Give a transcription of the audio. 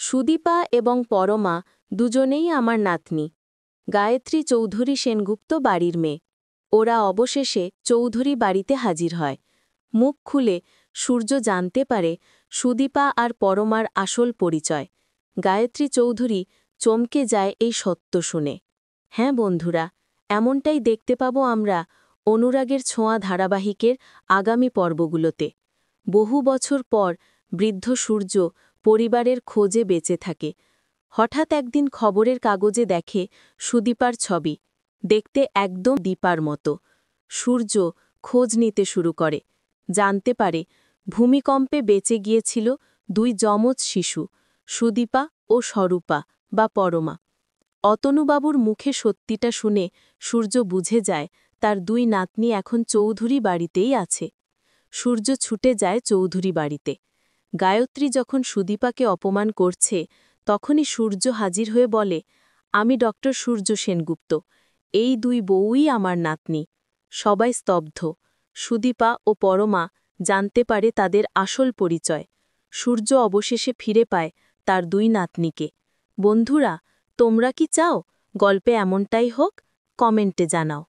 সুদীপা এবং পরমা দুজনেই আমার নাতনি। গায়ত্রী চৌধুরী সেনগুপ্ত বাড়ির মেয়ে। ওরা অবশেষে চৌধুরী বাড়িতে হাজির হয়। মুখ খুলে সূর্য জানতে পারে সুদীপা আর পরমার আসল পরিচয়। গায়ত্রী চৌধুরী চমকে যায় এই সত্য শুনে। হ্যাঁ বন্ধুরা, এমনটাই দেখতে পাবো আমরা অনুরাগের ছোঁয়া ধারাবাহিকের আগামী পর্বগুলোতে। বহু বছর পর বৃদ্ধ সূর্য পরিবারের খোঁজে বেঁচে থাকে। হঠাৎ একদিন খবরের কাগজে দেখে সুদীপার ছবি, দেখতে একদম দীপার মতো। সূর্য খোঁজ নিতে শুরু করে, জানতে পারে ভূমিকম্পে বেঁচে গিয়েছিল দুই যমজ শিশু, সুদীপা ও স্বরূপা বা পরমা। অতনুবাবুর মুখে সত্যিটা শুনে সূর্য বুঝে যায় তার দুই নাতনি এখন চৌধুরী বাড়িতেই আছে। সূর্য ছুটে যায় চৌধুরী বাড়িতে। গায়ত্রী যখন সুদীপাকে অপমান করছে, তখনই সূর্য হাজির হয়ে বলে, আমি ডক্টর সূর্য সেনগুপ্ত, এই দুই বউই আমার নাতনি। সবাই স্তব্ধ। সুদীপা ও পরমা জানতে পারে তাদের আসল পরিচয়। সূর্য অবশেষে ফিরে পায় তার দুই নাতনিকে। বন্ধুরা, তোমরা কি চাও গল্পে এমনটাই হোক? কমেন্টে জানাও।